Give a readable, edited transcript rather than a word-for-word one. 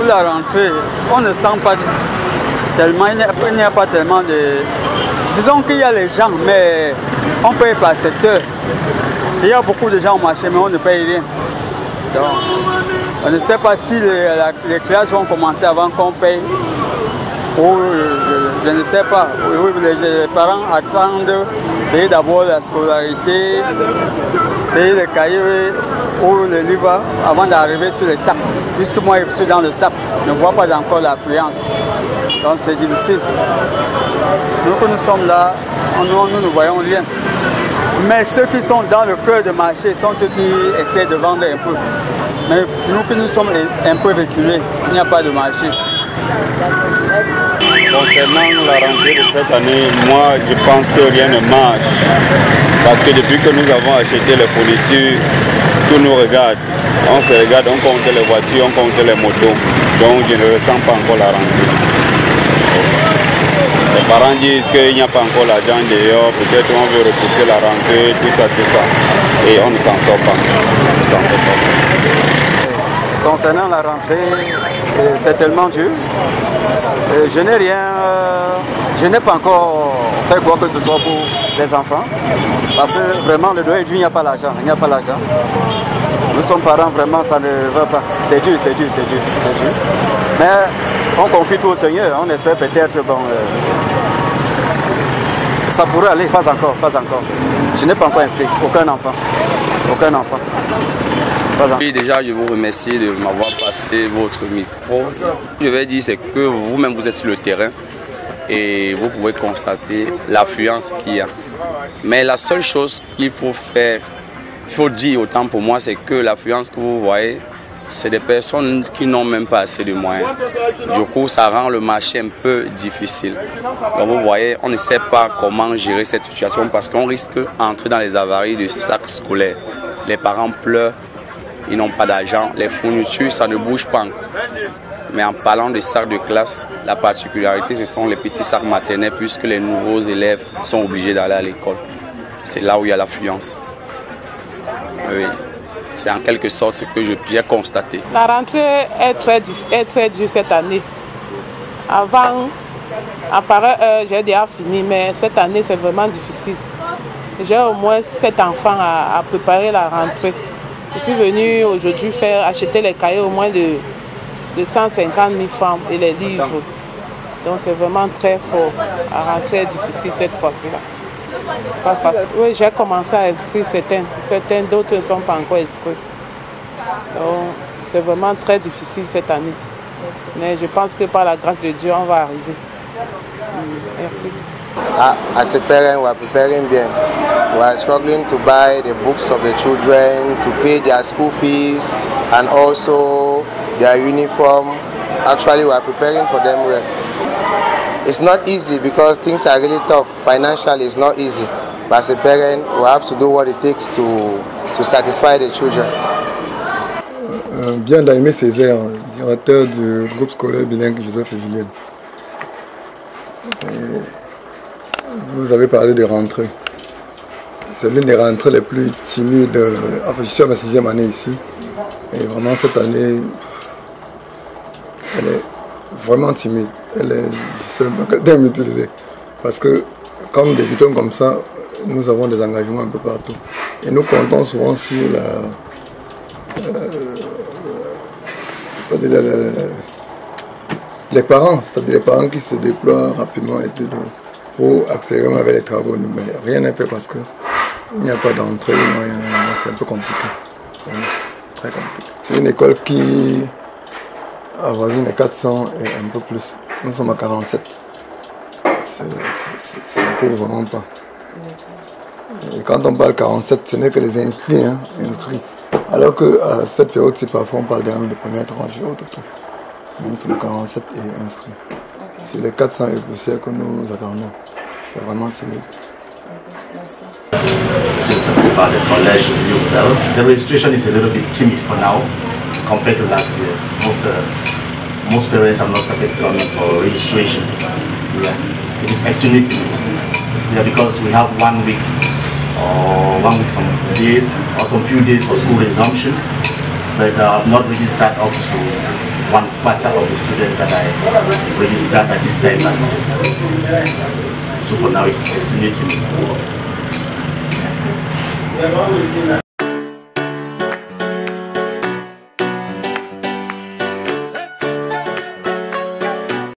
la rentrée, on ne sent pas tellement, il n'y a pas tellement de... Disons qu'il y a les gens, mais on paye par secteur. Il y a beaucoup de gens au marché, mais on ne paye rien. Donc, on ne sait pas si les classes vont commencer avant qu'on paye. Ou je ne sais pas. Les parents attendent de payer d'abord la scolarité, payer les cahiers ou le livre avant d'arriver sur les sacs. Puisque moi je suis dans le sac, je ne vois pas encore l'affluence. Donc c'est difficile. Nous que nous sommes là, nous ne voyons rien. Mais ceux qui sont dans le cœur du marché sont ceux qui essaient de vendre un peu. Mais nous que nous sommes un peu reculés, il n'y a pas de marché. Concernant la rentrée de cette année, moi je pense que rien ne marche. Parce que depuis que nous avons acheté les fournitures, tout nous regarde. On se regarde, on compte les voitures, on compte les motos. Donc je ne ressens pas encore la rentrée. Les parents disent qu'il n'y a pas encore l'argent dehors, peut-être on veut repousser la rentrée, tout ça. Et on ne s'en sort pas. Concernant la rentrée, c'est tellement dur. Je n'ai rien, je n'ai pas encore fait quoi que ce soit pour les enfants. Parce que vraiment, le doigt du il n'y a pas l'argent. Il n'y a pas l'argent. Nous sommes parents, vraiment, ça ne va pas. C'est dur. Mais on confie tout au Seigneur. On espère peut-être, bon, ça pourrait aller, pas encore. Je n'ai pas encore inscrit aucun enfant. Oui, déjà, je vous remercie de m'avoir passé votre micro. Je vais dire, c'est que vous-même, vous êtes sur le terrain et vous pouvez constater l'affluence qu'il y a. Mais la seule chose qu'il faut faire, il faut dire autant pour moi, c'est que l'affluence que vous voyez, c'est des personnes qui n'ont même pas assez de moyens. Du coup, ça rend le marché un peu difficile. Donc vous voyez, on ne sait pas comment gérer cette situation parce qu'on risque d'entrer dans les avaries de sacs scolaires. Les parents pleurent. Ils n'ont pas d'argent, les fournitures, ça ne bouge pas encore. Mais en parlant des sacs de classe, la particularité, ce sont les petits sacs maternels puisque les nouveaux élèves sont obligés d'aller à l'école. C'est là où il y a l'affluence. Oui. C'est en quelque sorte ce que j'ai constaté. La rentrée est très dure cette année. Avant, à pareille heure, j'ai déjà fini, mais cette année, c'est vraiment difficile. J'ai au moins 7 enfants à préparer la rentrée. Je suis venue aujourd'hui acheter les cahiers au moins de 150 000 francs et les livres. Donc c'est vraiment très fort. La rentrée est difficile cette fois-ci-là. Pas facile. Oui, j'ai commencé à inscrire certains, d'autres ne sont pas encore inscrits. Donc c'est vraiment très difficile cette année. Mais je pense que par la grâce de Dieu, on va arriver. Merci. As a parent, we are preparing bien. We are struggling to buy the books of the children, to pay their school fees, and also their uniform. Actually, we are preparing for them well. It's not easy because things are really tough. Financially, it's not easy. But as a parent, we have to do what it takes to satisfy the children. Bien d'Aimé Césaire, directeur du groupe scolaire bilingue Joseph Villiers. Vous avez parlé de rentrée. C'est l'une des rentrées les plus timides. Enfin, je suis à ma 6e année ici. Et vraiment, cette année, elle est vraiment timide. Elle est, je ne sais pas quel terme utiliser. Parce que quand nous débutons comme ça, nous avons des engagements un peu partout. Et nous comptons souvent sur les parents, c'est-à-dire les parents qui se déploient rapidement et tout, pour accélérer avec les travaux. Mais rien n'est fait parce qu'il n'y a pas d'entrée, c'est un peu compliqué. Très compliqué. C'est une école qui avoisine les 400 et un peu plus. Nous sommes à 47. Ça ne court vraiment pas. Et quand on parle 47, ce n'est que les inscrits, hein, inscrits. Alors qu'à cette période-ci, parfois on parle des de première tranche et autres. Nous sommes 47 et inscrits. Sur les 400 et poussières que nous attendons, c'est vraiment timide. Merci. Principal the college the registration is a little bit timid for now compared to last year. Most parents have not started coming for registration. Yeah, it is extremely timid. Yeah, because we have 1 week or 1 week some days or some few days for school resumption. but I've not really started up to 1/4 of the students that I registered at this time last year. So for now it's estimating.